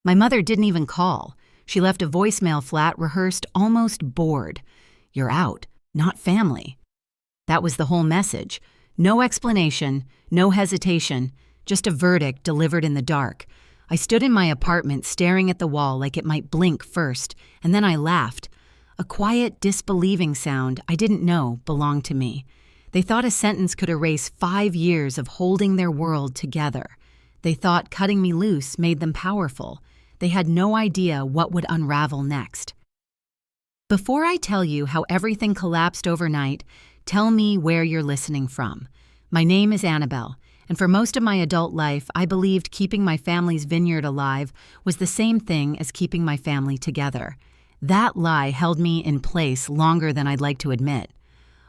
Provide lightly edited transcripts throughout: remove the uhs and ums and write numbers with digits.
My mother didn't even call. She left a voicemail flat rehearsed, almost bored. "You're out, not family." That was the whole message. No explanation, no hesitation, just a verdict delivered in the dark. I stood in my apartment staring at the wall like it might blink first, and then I laughed. A quiet, disbelieving sound I didn't know belonged to me. They thought a sentence could erase 5 years of holding their world together. They thought cutting me loose made them powerful. They had no idea what would unravel next. Before I tell you how everything collapsed overnight, tell me where you're listening from. My name is Annabelle, and for most of my adult life, I believed keeping my family's vineyard alive was the same thing as keeping my family together. That lie held me in place longer than I'd like to admit.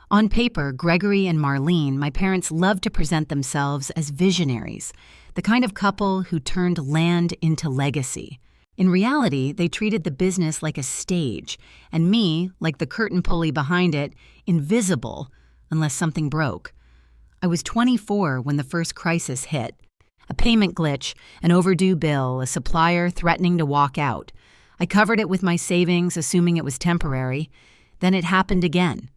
On paper, Gregory and Marlene, my parents loved to present themselves as visionaries, the kind of couple who turned land into legacy. In reality, they treated the business like a stage, and me, like the curtain pulley behind it, invisible unless something broke. I was 24 when the first crisis hit. A payment glitch, an overdue bill, a supplier threatening to walk out. I covered it with my savings, assuming it was temporary. Then it happened again.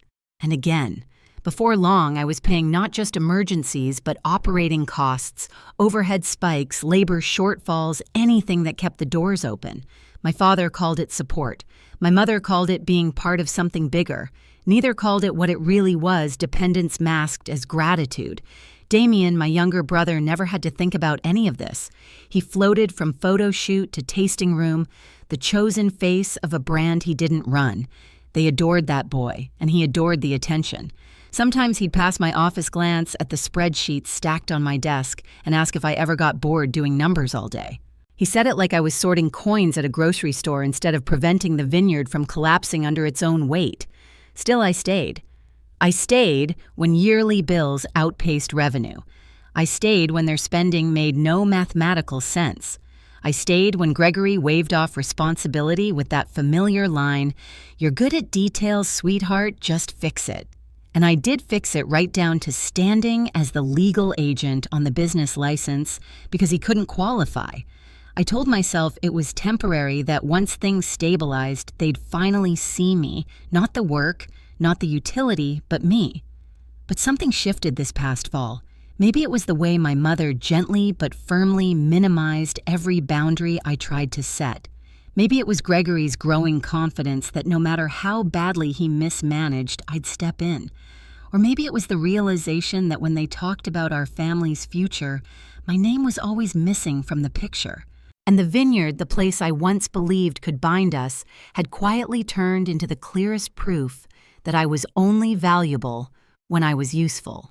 And again. Before long, I was paying not just emergencies, but operating costs, overhead spikes, labor shortfalls, anything that kept the doors open. My father called it support. My mother called it being part of something bigger. Neither called it what it really was, dependence masked as gratitude. Damien, my younger brother, never had to think about any of this. He floated from photo shoot to tasting room, the chosen face of a brand he didn't run. They adored that boy, and he adored the attention. Sometimes he'd pass my office glance at the spreadsheets stacked on my desk and ask if I ever got bored doing numbers all day. He said it like I was sorting coins at a grocery store instead of preventing the vineyard from collapsing under its own weight. Still, I stayed. I stayed when yearly bills outpaced revenue. I stayed when their spending made no mathematical sense. I stayed when Gregory waved off responsibility with that familiar line, "You're good at details, sweetheart, just fix it." And I did fix it right down to standing as the legal agent on the business license because he couldn't qualify. I told myself it was temporary, that once things stabilized, they'd finally see me, not the work, not the utility, but me. But something shifted this past fall. Maybe it was the way my mother gently but firmly minimized every boundary I tried to set. Maybe it was Gregory's growing confidence that no matter how badly he mismanaged, I'd step in. Or maybe it was the realization that when they talked about our family's future, my name was always missing from the picture. And the vineyard, the place I once believed could bind us, had quietly turned into the clearest proof that I was only valuable when I was useful.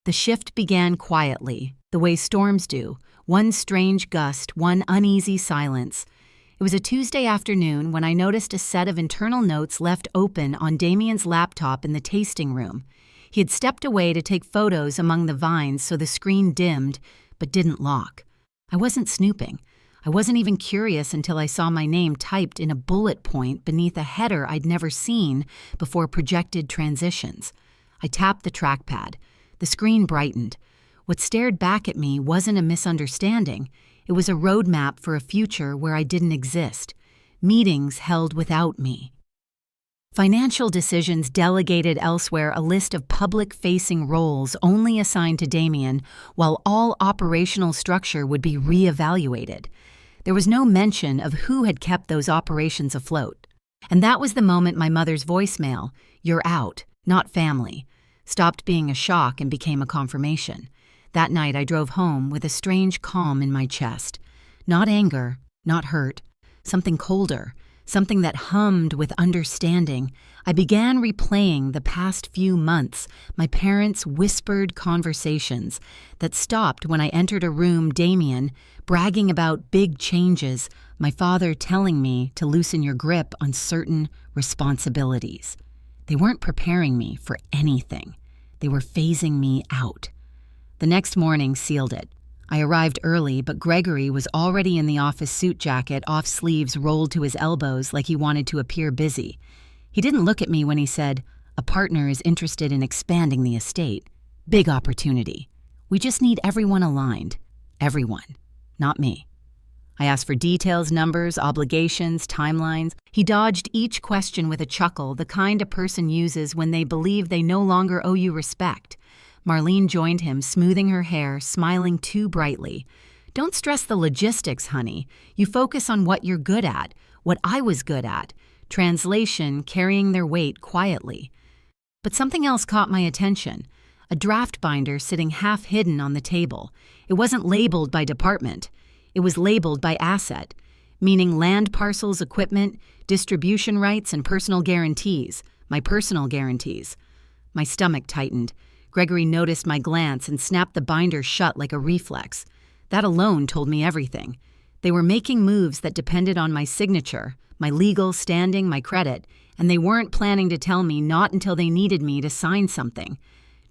The shift began quietly, the way storms do, one strange gust, one uneasy silence. It was a Tuesday afternoon when I noticed a set of internal notes left open on Damien's laptop in the tasting room. He had stepped away to take photos among the vines so the screen dimmed, but didn't lock. I wasn't snooping. I wasn't even curious until I saw my name typed in a bullet point beneath a header I'd never seen before projected transitions. I tapped the trackpad. The screen brightened. What stared back at me wasn't a misunderstanding. It was a roadmap for a future where I didn't exist. Meetings held without me. Financial decisions delegated elsewhere, a list of public-facing roles only assigned to Damien, while all operational structure would be reevaluated. There was no mention of who had kept those operations afloat. And that was the moment my mother's voicemail, "You're out, not family," stopped being a shock and became a confirmation. That night I drove home with a strange calm in my chest. Not anger, not hurt, something colder, something that hummed with understanding. I began replaying the past few months, my parents' whispered conversations that stopped when I entered a room, Damien, bragging about big changes, my father telling me to loosen your grip on certain responsibilities. They weren't preparing me for anything. They were phasing me out. The next morning sealed it. I arrived early, but Gregory was already in the office suit jacket, off sleeves rolled to his elbows like he wanted to appear busy. He didn't look at me when he said, "A partner is interested in expanding the estate. Big opportunity. We just need everyone aligned." Everyone, not me. I asked for details, numbers, obligations, timelines. He dodged each question with a chuckle, the kind a person uses when they believe they no longer owe you respect. Marlene joined him, smoothing her hair, smiling too brightly. Don't stress the logistics, honey. You focus on what you're good at, what I was good at. Translation, carrying their weight quietly. But something else caught my attention. A draft binder sitting half hidden on the table. It wasn't labeled by department. It was labeled by asset, meaning land parcels, equipment, distribution rights, and personal guarantees. My personal guarantees. My stomach tightened. Gregory noticed my glance and snapped the binder shut like a reflex. That alone told me everything. They were making moves that depended on my signature, my legal standing, my credit, and they weren't planning to tell me not until they needed me to sign something.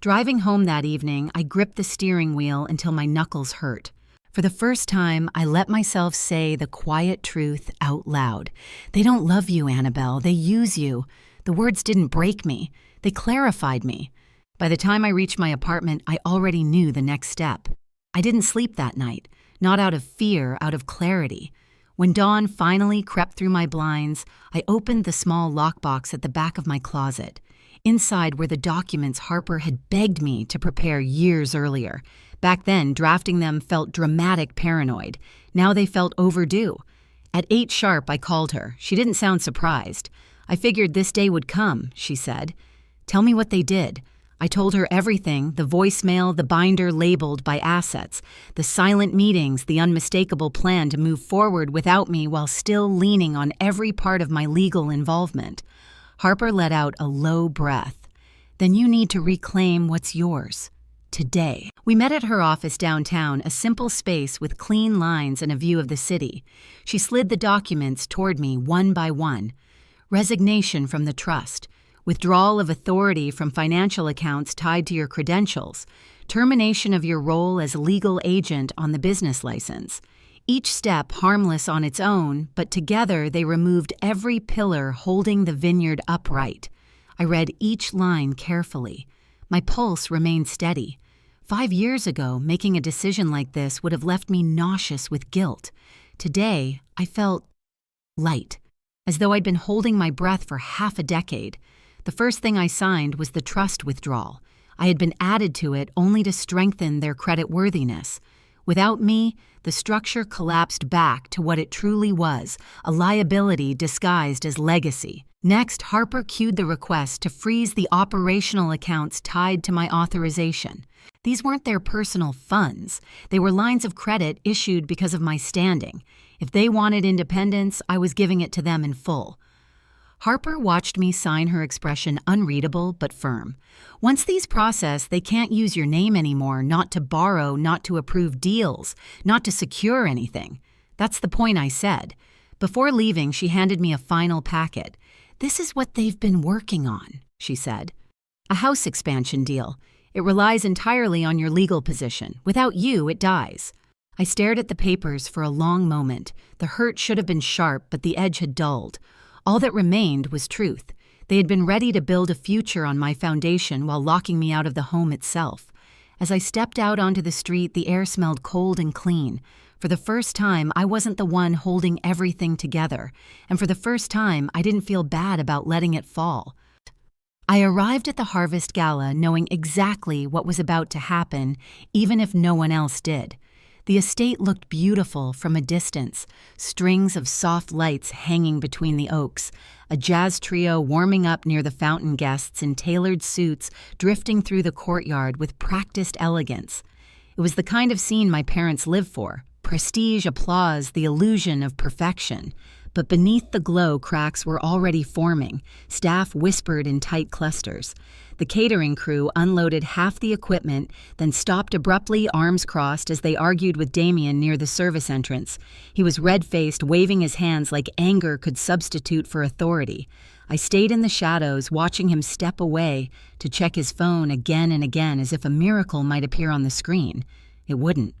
Driving home that evening, I gripped the steering wheel until my knuckles hurt. For the first time, I let myself say the quiet truth out loud. They don't love you, Annabelle. They use you. The words didn't break me. They clarified me. By the time I reached my apartment, I already knew the next step. I didn't sleep that night, not out of fear, out of clarity. When dawn finally crept through my blinds, I opened the small lockbox at the back of my closet. Inside were the documents Harper had begged me to prepare years earlier. Back then, drafting them felt dramatic paranoid. Now they felt overdue. At 8 sharp, I called her. She didn't sound surprised. I figured this day would come, she said. Tell me what they did. I told her everything, the voicemail, the binder labeled by assets, the silent meetings, the unmistakable plan to move forward without me while still leaning on every part of my legal involvement. Harper let out a low breath. Then you need to reclaim what's yours. Today. We met at her office downtown, a simple space with clean lines and a view of the city. She slid the documents toward me one by one. Resignation from the trust. Withdrawal of authority from financial accounts tied to your credentials. Termination of your role as legal agent on the business license. Each step harmless on its own, but together they removed every pillar holding the vineyard upright. I read each line carefully. My pulse remained steady. 5 years ago, making a decision like this would have left me nauseous with guilt. Today, I felt light, as though I'd been holding my breath for half a decade. The first thing I signed was the trust withdrawal. I had been added to it only to strengthen their creditworthiness. Without me, the structure collapsed back to what it truly was, a liability disguised as legacy. Next, Harper cued the request to freeze the operational accounts tied to my authorization. These weren't their personal funds. They were lines of credit issued because of my standing. If they wanted independence, I was giving it to them in full. Harper watched me sign her expression unreadable but firm. Once these process, they can't use your name anymore, not to borrow, not to approve deals, not to secure anything. That's the point, I said. Before leaving, she handed me a final packet. This is what they've been working on, she said. A house expansion deal. It relies entirely on your legal position. Without you, it dies. I stared at the papers for a long moment. The hurt should have been sharp, but the edge had dulled. All that remained was truth. They had been ready to build a future on my foundation while locking me out of the home itself. As I stepped out onto the street, the air smelled cold and clean. For the first time, I wasn't the one holding everything together, and for the first time, I didn't feel bad about letting it fall. I arrived at the Harvest Gala knowing exactly what was about to happen, even if no one else did. The estate looked beautiful from a distance, strings of soft lights hanging between the oaks, a jazz trio warming up near the fountain guests in tailored suits drifting through the courtyard with practiced elegance. It was the kind of scene my parents lived for. Prestige, applause, the illusion of perfection. But beneath the glow, cracks were already forming. Staff whispered in tight clusters. The catering crew unloaded half the equipment, then stopped abruptly, arms crossed, as they argued with Damien near the service entrance. He was red-faced, waving his hands like anger could substitute for authority. I stayed in the shadows, watching him step away to check his phone again and again as if a miracle might appear on the screen. It wouldn't.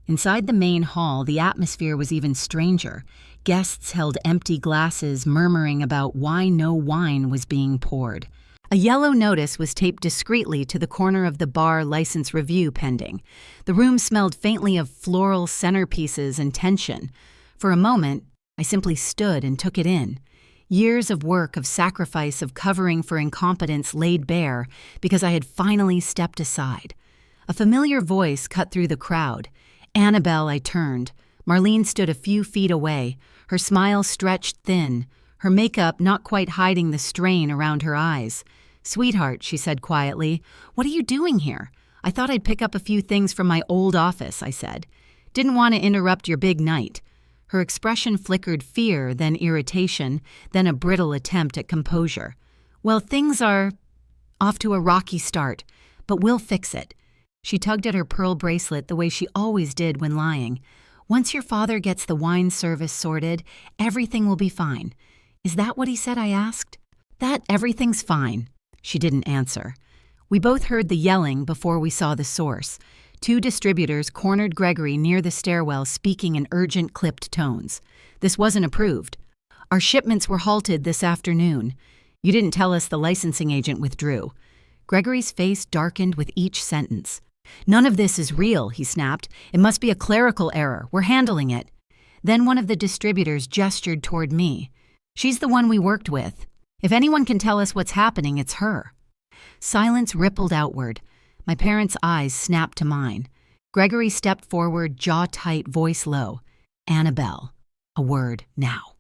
Inside the main hall, the atmosphere was even stranger. Guests held empty glasses, murmuring about why no wine was being poured. A yellow notice was taped discreetly to the corner of the bar license review pending. The room smelled faintly of floral centerpieces and tension. For a moment, I simply stood and took it in. Years of work, of sacrifice, of covering for incompetence laid bare because I had finally stepped aside. A familiar voice cut through the crowd. Annabelle, I turned. Marlene stood a few feet away, her smile stretched thin, her makeup not quite hiding the strain around her eyes. "Sweetheart," she said quietly, "what are you doing here?" "I thought I'd pick up a few things from my old office," I said. "Didn't want to interrupt your big night." Her expression flickered fear, then irritation, then a brittle attempt at composure. "Well, things are off to a rocky start, but we'll fix it." She tugged at her pearl bracelet the way she always did when lying. "Once your father gets the wine service sorted, everything will be fine." "Is that what he said?" I asked. "That everything's fine." She didn't answer. We both heard the yelling before we saw the source. Two distributors cornered Gregory near the stairwell, speaking in urgent, clipped tones. "This wasn't approved. Our shipments were halted this afternoon. You didn't tell us the licensing agent withdrew." Gregory's face darkened with each sentence. "None of this is real," he snapped. "It must be a clerical error. We're handling it." Then one of the distributors gestured toward me. "She's the one we worked with. If anyone can tell us what's happening, it's her." Silence rippled outward. My parents' eyes snapped to mine. Gregory stepped forward, jaw tight, voice low. "Annabelle. A word, now."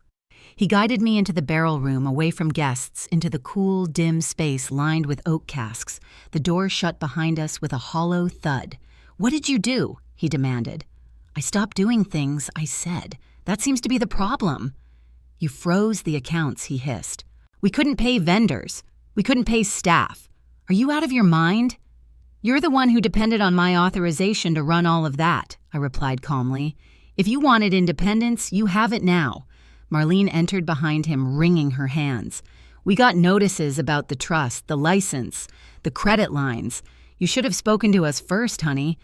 He guided me into the barrel room, away from guests, into the cool, dim space lined with oak casks. The door shut behind us with a hollow thud. "What did you do?" he demanded. "I stopped doing things I said. That seems to be the problem." "You froze the accounts," he hissed. "We couldn't pay vendors. We couldn't pay staff. Are you out of your mind?" "You're the one who depended on my authorization to run all of that," I replied calmly. "If you wanted independence, you have it now." Marlene entered behind him, wringing her hands. "We got notices about the trust, the license, the credit lines. You should have spoken to us first, honey."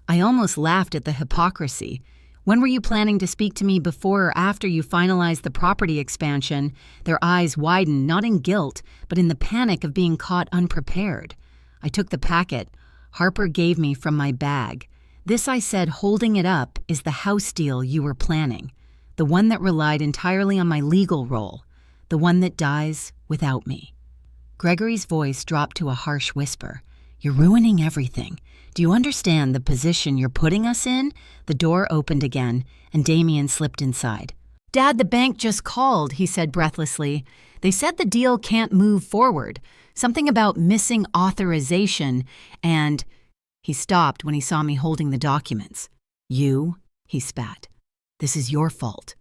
I almost laughed at the hypocrisy. "When were you planning to speak to me, before or after you finalized the property expansion?" Their eyes widened, not in guilt, but in the panic of being caught unprepared. I took the packet Harper gave me from my bag. "This," I said, holding it up, "is the house deal you were planning. The one that relied entirely on my legal role. The one that dies without me." Gregory's voice dropped to a harsh whisper. "You're ruining everything. Do you understand the position you're putting us in?" The door opened again, and Damien slipped inside. "Dad, the bank just called," he said breathlessly. "They said the deal can't move forward. Something about missing authorization, and—" He stopped when he saw me holding the documents. "You?" he spat. "This is your fault."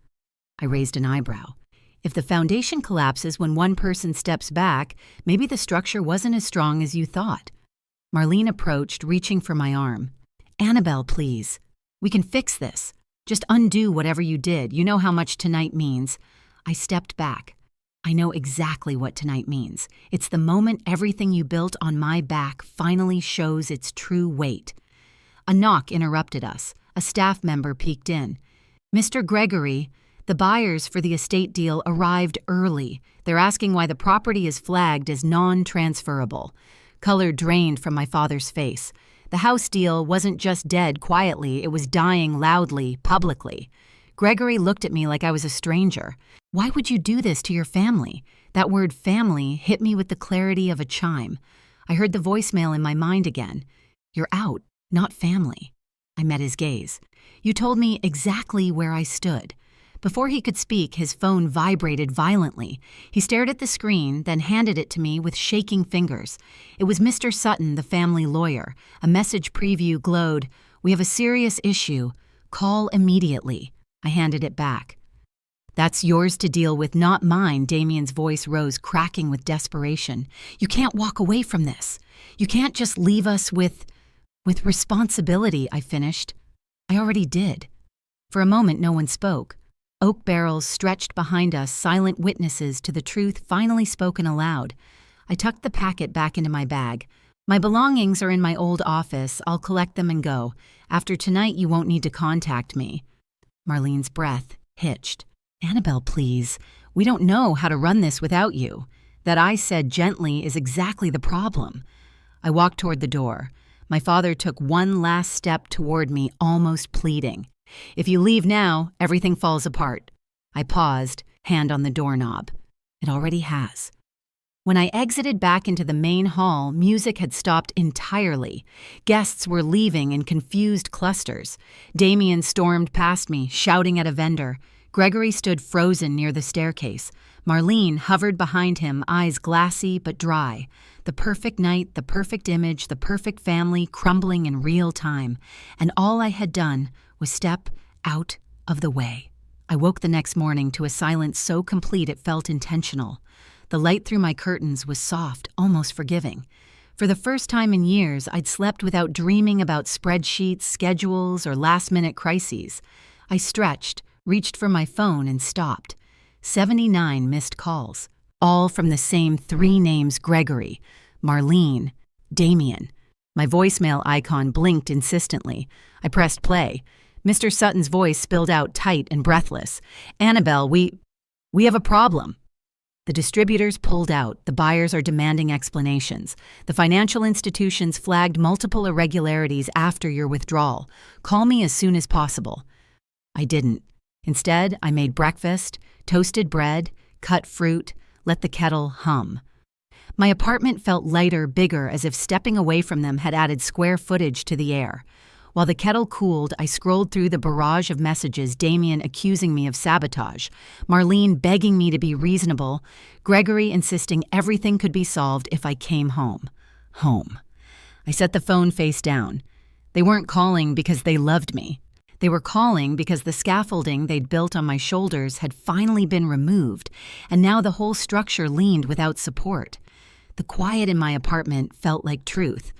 I raised an eyebrow. If the foundation collapses when one person steps back, maybe the structure wasn't as strong as you thought. Marlene approached, reaching for my arm. "Annabelle, please. We can fix this. Just undo whatever you did. You know how much tonight means." I stepped back. "I know exactly what tonight means. It's the moment everything you built on my back finally shows its true weight." A knock interrupted us. A staff member peeked in. "Mr. Gregory, the buyers for the estate deal arrived early. They're asking why the property is flagged as non-transferable." Color drained from my father's face. The house deal wasn't just dead quietly, it was dying loudly, publicly. Gregory looked at me like I was a stranger. "Why would you do this to your family?" That word family hit me with the clarity of a chime. I heard the voicemail in my mind again. "You're out, not family." I met his gaze. "You told me exactly where I stood." Before he could speak, his phone vibrated violently. He stared at the screen, then handed it to me with shaking fingers. It was Mr. Sutton, the family lawyer. A message preview glowed. "We have a serious issue. Call immediately." I handed it back. "That's yours to deal with, not mine." Damien's voice rose, cracking with desperation. "You can't walk away from this. You can't just leave us with responsibility," I finished. "I already did." For a moment, no one spoke. Oak barrels stretched behind us, silent witnesses to the truth finally spoken aloud. I tucked the packet back into my bag. "My belongings are in my old office. I'll collect them and go. After tonight, you won't need to contact me." Marlene's breath hitched. "Annabelle, please. We don't know how to run this without you." That I said gently is exactly the problem. I walked toward the door. My father took one last step toward me, almost pleading. If you leave now, everything falls apart. I paused, hand on the doorknob. It already has. When I exited back into the main hall, music had stopped entirely. Guests were leaving in confused clusters. Damien stormed past me, shouting at a vendor. Gregory stood frozen near the staircase. Marlene hovered behind him, eyes glassy but dry. The perfect night, the perfect image, the perfect family crumbling in real time. And all I had done was step out of the way. I woke the next morning to a silence so complete it felt intentional. The light through my curtains was soft, almost forgiving. For the first time in years, I'd slept without dreaming about spreadsheets, schedules, or last-minute crises. I stretched, reached for my phone, and stopped. 79 missed calls, all from the same three names: Gregory, Marlene, Damien. My voicemail icon blinked insistently. I pressed play. Mr. Sutton's voice spilled out tight and breathless. "Annabelle, we have a problem." The distributors pulled out. The buyers are demanding explanations. The financial institutions flagged multiple irregularities after your withdrawal. Call me as soon as possible. I didn't. Instead, I made breakfast, toasted bread, cut fruit, let the kettle hum. My apartment felt lighter, bigger, as if stepping away from them had added square footage to the air. While the kettle cooled, I scrolled through the barrage of messages: Damien accusing me of sabotage, Marlene begging me to be reasonable, Gregory insisting everything could be solved if I came home. Home. I set the phone face down. They weren't calling because they loved me. They were calling because the scaffolding they'd built on my shoulders had finally been removed, and now the whole structure leaned without support. The quiet in my apartment felt like truth.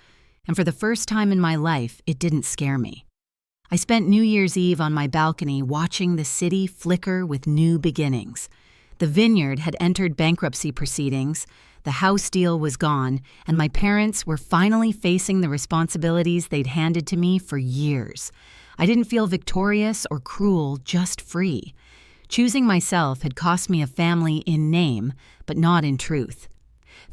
And for the first time in my life, it didn't scare me. I spent New Year's Eve on my balcony watching the city flicker with new beginnings. The vineyard had entered bankruptcy proceedings, the house deal was gone, and my parents were finally facing the responsibilities they'd handed to me for years. I didn't feel victorious or cruel, just free. Choosing myself had cost me a family in name, but not in truth.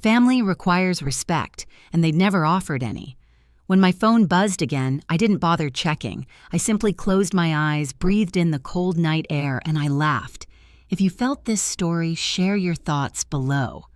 Family requires respect, and they'd never offered any. When my phone buzzed again, I didn't bother checking. I simply closed my eyes, breathed in the cold night air, and I laughed. If you felt this story, share your thoughts below.